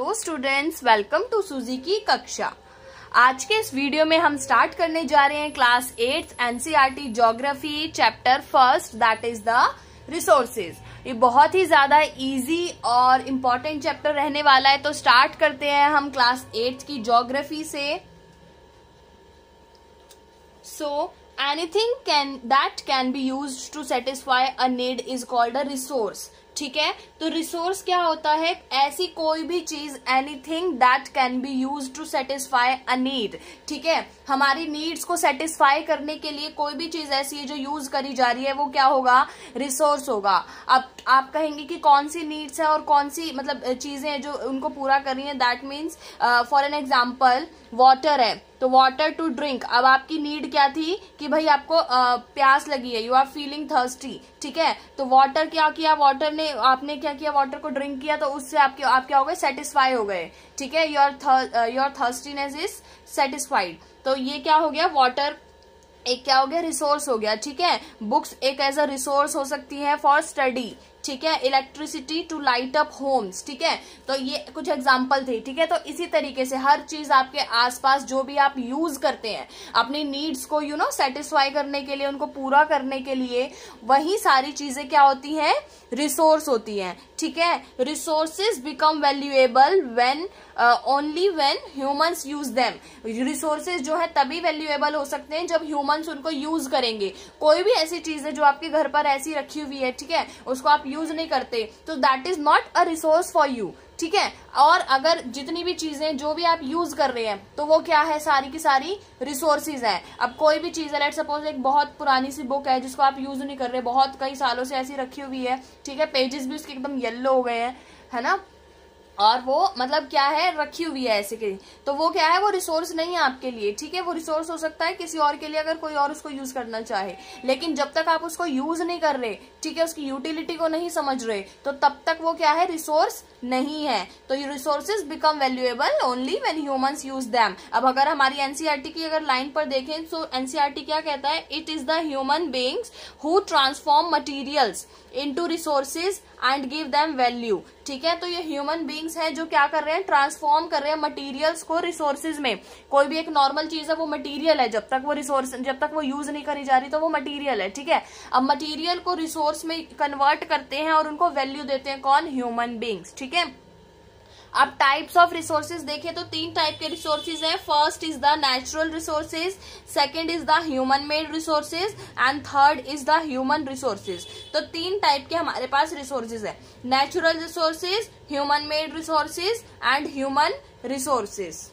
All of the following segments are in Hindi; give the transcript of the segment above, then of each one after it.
हेलो स्टूडेंट्स, वेलकम टू सूजी की कक्षा। आज के इस वीडियो में हम स्टार्ट करने जा रहे हैं class 8 NCERT geography chapter first, that is the resources. ये बहुत ही ज्यादा इजी और इम्पोर्टेंट चैप्टर रहने वाला है, तो स्टार्ट करते हैं हम क्लास 8 की ज्योग्राफी से। So anything that can be used to satisfy a need is called a resource। ठीक है, तो रिसोर्स क्या होता है? ऐसी कोई भी चीज, anything that can be use to satisfy a need. ठीक है, हमारी नीड्स को सेटिस्फाई करने के लिए कोई भी चीज ऐसी है जो यूज करी जा रही है, वो क्या होगा? रिसोर्स होगा। अब आप कहेंगे कि कौन सी नीड्स है और कौन सी मतलब चीजें हैं जो उनको पूरा कर रही है। That means for an example water है, तो वाटर टू ड्रिंक। अब आपकी नीड क्या थी कि भाई आपको प्यास लगी है, यू आर फीलिंग थर्स्टी। ठीक है, तो वाटर क्या किया? वाटर ने आपने क्या किया? वाटर को ड्रिंक किया, तो उससे आप क्या हो गए? सेटिस्फाई हो गए। ठीक है, योर थर्स्टीनेस इज सेटिस्फाइड। तो ये क्या हो गया? वाटर एक क्या हो गया? रिसोर्स हो गया। ठीक है, बुक्स एक एज अ रिसोर्स हो सकती है फॉर स्टडी। ठीक है, electricity to light up homes. ठीक है, तो ये कुछ एग्जाम्पल थे। ठीक है, तो इसी तरीके से हर चीज आपके आसपास जो भी आप यूज करते हैं अपनी नीड्स को सेटिस्फाई करने के लिए, उनको पूरा करने के लिए, वही सारी चीजें क्या होती हैं? रिसोर्स होती हैं। ठीक है, resources become valuable when only when humans use them. Resources जो है तभी वैल्यूएबल हो सकते हैं जब ह्यूमंस उनको यूज करेंगे। कोई भी ऐसी चीज है जो आपके घर पर ऐसी रखी हुई है, ठीक है, उसको आप यूज नहीं करते, तो that is not a resource for you. ठीक है, और अगर जितनी भी चीजें जो भी आप यूज कर रहे हैं, तो वो क्या है? सारी की सारी रिसोर्सेज हैं। अब कोई भी चीज है, लेट सपोज एक बहुत पुरानी सी बुक है जिसको आप यूज नहीं कर रहे, बहुत कई सालों से ऐसी रखी हुई है। ठीक है, पेजेस भी उसके एकदम येलो हो गए हैं, है ना, और वो मतलब क्या है? रखी हुई है ऐसे के, तो वो क्या है? वो रिसोर्स नहीं है आपके लिए। ठीक है, वो रिसोर्स हो सकता है किसी और के लिए, अगर कोई और उसको यूज करना चाहे, लेकिन जब तक आप उसको यूज नहीं कर रहे, ठीक है, उसकी यूटिलिटी को नहीं समझ रहे, तो तब तक वो क्या है? रिसोर्स नहीं है। तो ये resources become valuable only when humans use them. अब अगर हमारी एनसीईआरटी की अगर लाइन पर देखें, तो एनसीईआरटी क्या कहता है? It is the human beings who transform materials into resources and give them value. ठीक है, तो ये ह्यूमन बीइंग्स है जो क्या कर रहे हैं? ट्रांसफॉर्म कर रहे हैं मटेरियल्स को रिसोर्सेज में। कोई भी एक नॉर्मल चीज है, वो मटेरियल है, जब तक वो यूज नहीं करी जा रही, तो वो मटेरियल है। ठीक है, अब मटेरियल को रिसोर्स में कन्वर्ट करते हैं और उनको वैल्यू देते हैं। कौन? Human beings. ठीक है, अब टाइप्स ऑफ रिसोर्सेज देखें तो 3 टाइप के रिसोर्सेज हैं। First is the natural resources, second is the human made resources and third is the human resources. तो 3 टाइप के हमारे पास रिसोर्सेज है: natural resources, human made resources and human resources.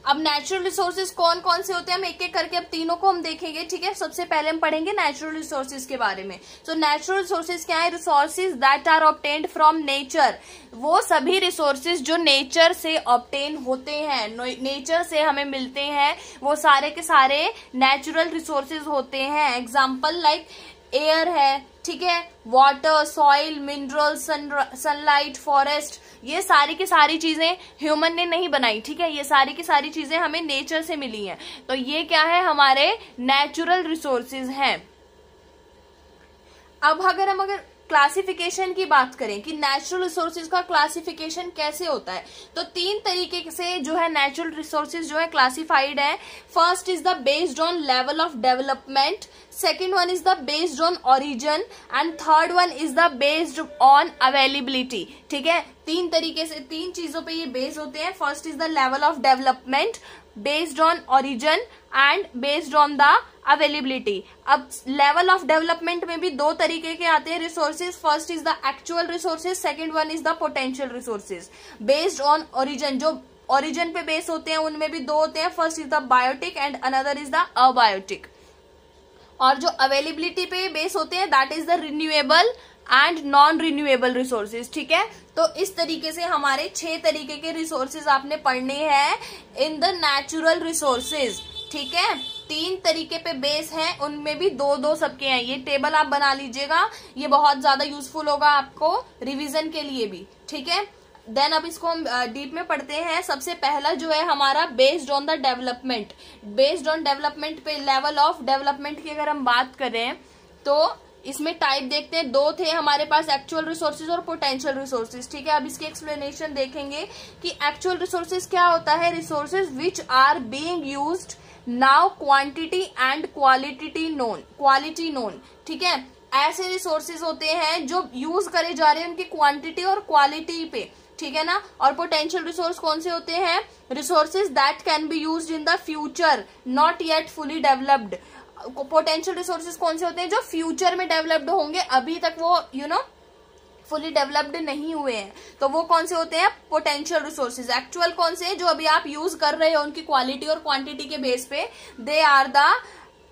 अब नेचुरल रिसोर्सेज कौन कौन से होते हैं, हम एक एक करके अब तीनों को हम देखेंगे। ठीक है, सबसे पहले हम पढ़ेंगे नेचुरल रिसोर्सेज के बारे में। तो नेचुरल रिसोर्सेज क्या है? Resources that are obtained from nature. वो सभी रिसोर्सेज जो नेचर से ऑब्टेन होते हैं, नेचर से हमें मिलते हैं, वो सारे के सारे नेचुरल रिसोर्सेज होते हैं। एग्जाम्पल लाइक एयर है, ठीक है, water, soil, mineral, sunlight, forest, ये सारी की सारी चीजें ह्यूमन ने नहीं बनाई। ठीक है, ये सारी की सारी चीजें हमें नेचर से मिली हैं, तो ये क्या है? हमारे नेचुरल रिसोर्सेज हैं। अब अगर हम क्लासिफिकेशन की बात करें कि नेचुरल रिसोर्सेज का क्लासिफिकेशन कैसे होता है, तो 3 तरीके से जो है नेचुरल रिसोर्सेज जो है क्लासिफाइड है। First is the based on level of development, second one is the based on origin and third one is the based on availability. ठीक है, 3 तरीके से 3 चीजों पे ये बेस्ड होते हैं। First is the level of development, based on origin and based on the availability. अब लेवल ऑफ डेवलपमेंट में भी 2 तरीके के आते हैं resources. First is the actual resources, second one is the potential resources. Based on origin, जो ओरिजिन पे बेस होते हैं उनमें भी 2 होते हैं। First is the biotic and another is the abiotic. और जो अवेलेबिलिटी पे बेस होते हैं, that is the renewable and non renewable resources. ठीक है, तो इस तरीके से हमारे 6 तरीके के रिसोर्सेज आपने पढ़ने हैं इन द नेचुरल रिसोर्सेज। ठीक है, 3 तरीके पे बेस है, उनमें भी 2-2 सबके हैं। ये टेबल आप बना लीजिएगा, ये बहुत ज्यादा यूजफुल होगा आपको रिवीजन के लिए भी। ठीक है, देन अब इसको हम डीप में पढ़ते हैं। सबसे पहला जो है हमारा based on the development. Based on development पे लेवल ऑफ डेवलपमेंट की अगर हम बात करें, तो इसमें टाइप देखते हैं, दो थे हमारे पास, एक्चुअल रिसोर्सेज और पोटेंशियल रिसोर्सेज। ठीक है, अब इसकी एक्सप्लेनेशन देखेंगे कि एक्चुअल रिसोर्सेज क्या होता है। Resources which are being used now, quantity and quality known. ठीक है, ऐसे रिसोर्सेज होते हैं जो यूज करे जा रहे हैं उनकी क्वांटिटी और क्वालिटी पे। ठीक है ना। और पोटेंशियल रिसोर्स कौन से होते हैं? Resources that can be used in the future, not yet fully developed. Potential resources कौन से होते हैं? जो फ्यूचर में डेवलप्ड होंगे, अभी तक वो फुली डेवलप्ड नहीं हुए हैं, तो वो कौन से होते हैं? Potential resources. एक्चुअल कौन से हैं? जो अभी आप यूज कर रहे हो उनकी क्वालिटी और क्वांटिटी के बेस पे, they are the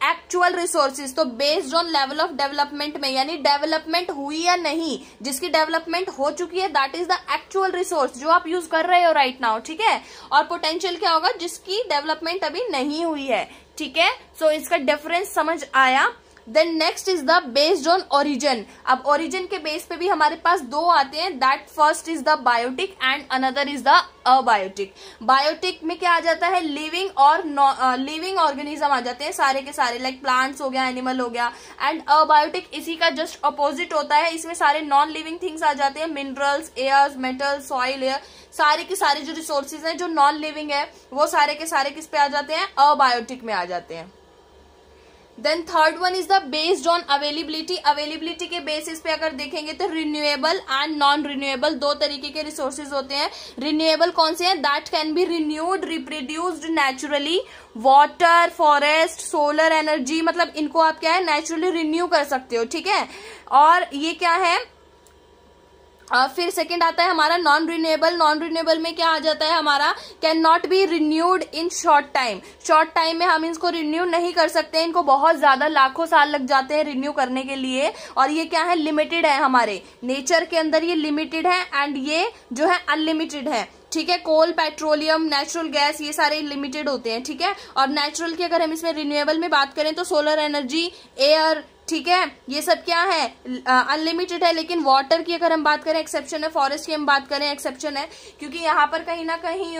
actual resources. तो based on level of development में, यानी डेवलपमेंट हुई या नहीं, जिसकी डेवलपमेंट हो चुकी है, that is the actual resource जो आप यूज कर रहे हो राइट नाउ। ठीक है, और पोटेंशियल क्या होगा? जिसकी डेवलपमेंट अभी नहीं हुई है। ठीक है, सो इसका डिफरेंस समझ आया। Then next is the based on origin. अब ओरिजिन के बेस पे भी हमारे पास दो आते हैं, that first is the biotic and another is the abiotic. Biotic में क्या आ जाता है? लिविंग और लिविंग ऑर्गेनिज्म आ जाते हैं सारे के सारे, लाइक प्लांट्स हो गया, एनिमल हो गया। एंड अबायोटिक इसी का जस्ट अपोजिट होता है, इसमें सारे नॉन लिविंग थिंग्स आ जाते हैं, minerals, airs, metal, soil, air, सारे के सारे जो रिसोर्सेज हैं जो नॉन लिविंग है, वो सारे के सारे किस पे आ जाते हैं? अबायोटिक में आ जाते हैं। Then third one is the based on availability. Availability के बेसिस पे अगर देखेंगे तो रिन्यूएबल एंड नॉन रिन्यूएबल दो तरीके के रिसोर्सेज होते हैं। रिन्यूएबल कौन से हैं? That can B renewed, reproduced naturally. Water, forest, solar energy, मतलब इनको आप क्या है? नेचुरली रिन्यू कर सकते हो। ठीक है, और ये क्या है? फिर सेकंड आता है हमारा नॉन रिन्यूएबल। नॉन रिन्यूएबल में क्या आ जाता है हमारा? Can not be renewed in short time. Short time में हम इसको रिन्यू नहीं कर सकते, इनको बहुत ज्यादा लाखों साल लग जाते हैं रिन्यू करने के लिए। और ये क्या है? लिमिटेड है, हमारे नेचर के अंदर ये लिमिटेड है, एंड ये जो है अनलिमिटेड है। ठीक है, कोल, पेट्रोलियम, नेचुरल गैस, ये सारे लिमिटेड होते हैं। ठीक है, और नेचुरल की अगर हम इसमें रिन्यूएबल में बात करें तो सोलर एनर्जी, एयर, ठीक है, ये सब क्या है? अनलिमिटेड है। लेकिन वाटर की अगर हम बात करें एक्सेप्शन है, फॉरेस्ट की हम बात करें एक्सेप्शन है, क्योंकि यहाँ पर कहीं ना कहीं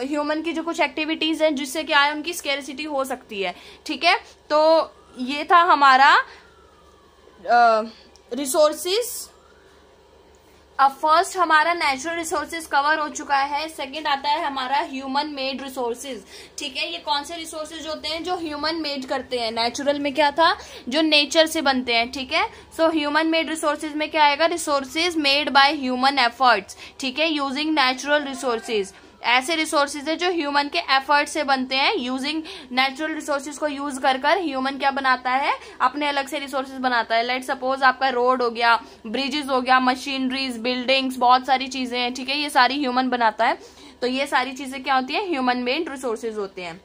ह्यूमन की जो कुछ एक्टिविटीज हैं जिससे क्या है? उनकी स्केर्सिटी हो सकती है। ठीक है, तो ये था हमारा रिसोर्सिस। अब फर्स्ट हमारा नेचुरल रिसोर्सेज कवर हो चुका है, सेकंड आता है हमारा ह्यूमन मेड रिसोर्सेज। ठीक है, ये कौन से रिसोर्सेज होते हैं? जो ह्यूमन मेड करते हैं। नेचुरल में क्या था? जो नेचर से बनते हैं। ठीक है, सो ह्यूमन मेड रिसोर्सेज में क्या आएगा? Resources made by human efforts. ठीक है, यूजिंग नेचुरल रिसोर्सेज। ऐसे रिसोर्सेज है जो ह्यूमन के एफर्ट से बनते हैं। यूजिंग नेचुरल रिसोर्सेज को यूज कर ह्यूमन क्या बनाता है? अपने अलग से रिसोर्सेज बनाता है। लेट सपोज आपका रोड हो गया, ब्रिजेस हो गया, मशीनरीज, बिल्डिंग्स, बहुत सारी चीजें हैं। ठीक है, ये सारी ह्यूमन बनाता है। तो ये सारी चीजें क्या होती है? ह्यूमन मेड रिसोर्सेज होते हैं।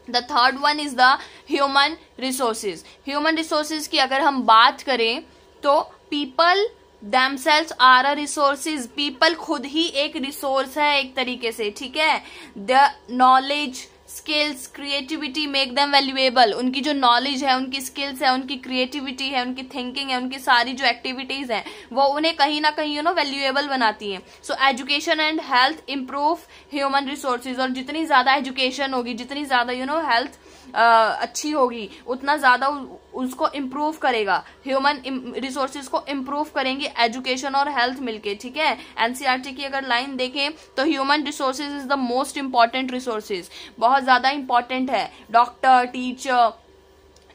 The third one is the human resources. Human resources की अगर हम बात करें तो people themselves are a resources। People खुद ही एक रिसोर्स है एक तरीके से। ठीक है, the knowledge, skills, creativity make them valuable. उनकी जो नॉलेज है, उनकी स्किल्स है, उनकी क्रिएटिविटी है, उनकी थिंकिंग है, उनकी सारी जो एक्टिविटीज हैं वो उन्हें कहीं ना कहीं वैल्यूएबल बनाती हैं। So education and health improve human resources. और जितनी ज्यादा एजुकेशन होगी, जितनी ज्यादा हेल्थ अच्छी होगी, उतना ज्यादा उसको इम्प्रूव करेगा। ह्यूमन रिसोर्सेज को इम्प्रूव करेंगे एजुकेशन और हेल्थ मिलके। ठीक है, एनसीईआरटी की अगर लाइन देखें तो human resources is the most important resources, बहुत ज्यादा इंपॉर्टेंट है। डॉक्टर, टीचर,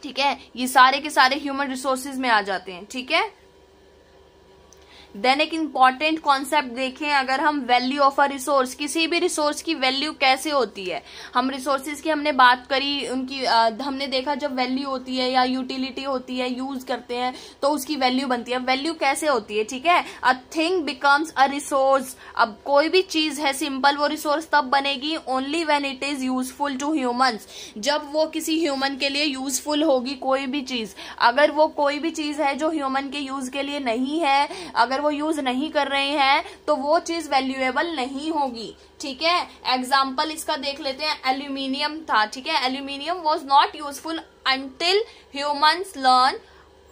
ठीक है, ये सारे के सारे ह्यूमन रिसोर्सेज में आ जाते हैं। ठीक है, देन एक इंपॉर्टेंट कॉन्सेप्ट देखें अगर हम, वैल्यू ऑफ अ रिसोर्स। किसी भी रिसोर्स की वैल्यू कैसे होती है? हम रिसोर्सेज की हमने बात करी, उनकी हमने देखा जब वैल्यू होती है या यूटिलिटी होती है, यूज करते हैं तो उसकी वैल्यू बनती है। वैल्यू कैसे होती है? ठीक है, a thing becomes a resource. अब कोई भी चीज है सिंपल, वो रिसोर्स तब बनेगी only when it is useful to humans. जब वो किसी ह्यूमन के लिए यूजफुल होगी कोई भी चीज। अगर वो कोई भी चीज है जो ह्यूमन के यूज के लिए नहीं है, अगर वो यूज नहीं कर रहे हैं, तो वो चीज वैल्यूएबल नहीं होगी। ठीक है, एग्जाम्पल इसका देख लेते हैं। एल्यूमिनियम था। ठीक है, aluminium was not useful until humans learn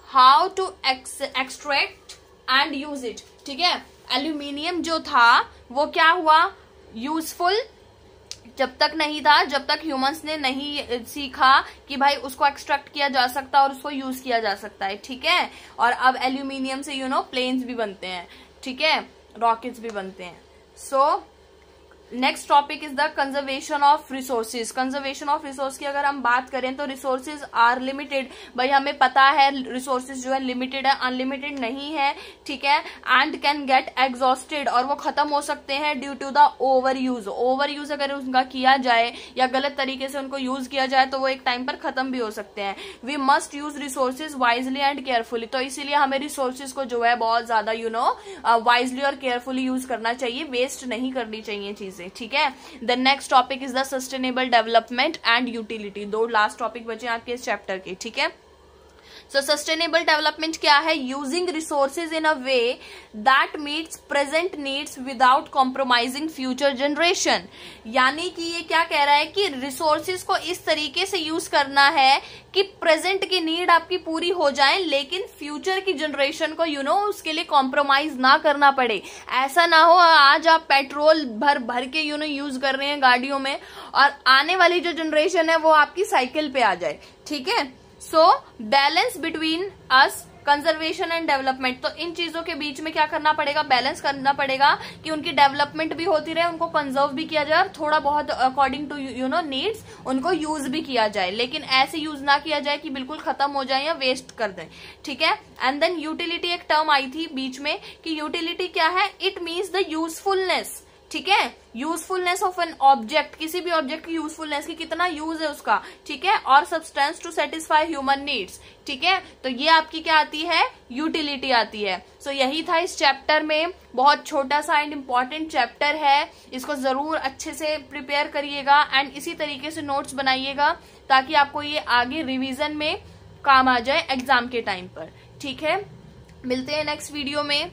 how to extract and use it. ठीक है, एल्यूमिनियम जो था वो क्या हुआ? यूजफुल जब तक नहीं था, जब तक ह्यूमंस ने नहीं सीखा कि भाई उसको एक्सट्रैक्ट किया जा सकता है और उसको यूज किया जा सकता है, ठीक है। और अब एल्यूमिनियम से प्लेन्स भी बनते हैं, ठीक है, रॉकेट्स भी बनते हैं। So next topic is the conservation of resources. Conservation of resource की अगर हम बात करें तो रिसोर्सेज आर लिमिटेड। भाई हमें पता है रिसोर्सेज जो है लिमिटेड है, अनलिमिटेड नहीं है, ठीक है। एंड कैन गेट एग्जॉस्टेड, और वो खत्म हो सकते हैं due to the over use. Over use अगर उनका किया जाए या गलत तरीके से उनको यूज किया जाए तो वो एक टाइम पर खत्म भी हो सकते हैं। We must use resources wisely and carefully. तो इसीलिए हमें रिसोर्सेज को जो है बहुत ज्यादा वाइजली और केयरफुली यूज करना चाहिए, वेस्ट नहीं करनी चाहिए चीजें, ठीक है। The next topic is the sustainable development and utility. दो लास्ट टॉपिक बचे आपके इस चैप्टर के, ठीक है। सो सस्टेनेबल डेवलपमेंट क्या है? Using resources in a way that meets present needs without compromising future generation. यानी कि ये क्या कह रहा है कि रिसोर्सेज को इस तरीके से यूज करना है कि प्रेजेंट की नीड आपकी पूरी हो जाए, लेकिन फ्यूचर की जनरेशन को उसके लिए कॉम्प्रोमाइज ना करना पड़े। ऐसा ना हो आज आप पेट्रोल भर भर के यूज कर रहे हैं गाड़ियों में और आने वाली जो जनरेशन है वो आपकी साइकिल पे आ जाए, ठीक है। So balance between us conservation and development. तो इन चीजों के बीच में क्या करना पड़ेगा? बैलेंस करना पड़ेगा कि उनकी डेवलपमेंट भी होती रहे, उनको कंजर्व भी किया जाए और थोड़ा बहुत अकॉर्डिंग टू नीड्स उनको यूज भी किया जाए, लेकिन ऐसे यूज ना किया जाए कि बिल्कुल खत्म हो जाए या वेस्ट कर दें, ठीक है। एंड देन यूटिलिटी, एक टर्म आई थी बीच में कि यूटिलिटी क्या है? इट मीन्स द यूजफुलनेस, ठीक है। यूजफुलनेस ऑफ एन ऑब्जेक्ट, किसी भी ऑब्जेक्ट की यूजफुलनेस की कितना यूज है उसका, ठीक है। और substance to satisfy human needs, ठीक है। तो ये आपकी क्या आती है? यूटिलिटी आती है। सो यही था इस चैप्टर में। बहुत छोटा सा एंड इम्पॉर्टेंट चैप्टर है, इसको जरूर अच्छे से प्रिपेयर करिएगा एंड इसी तरीके से नोट्स बनाइएगा ताकि आपको ये आगे रिवीजन में काम आ जाए एग्जाम के टाइम पर, ठीक है। मिलते हैं नेक्स्ट वीडियो में।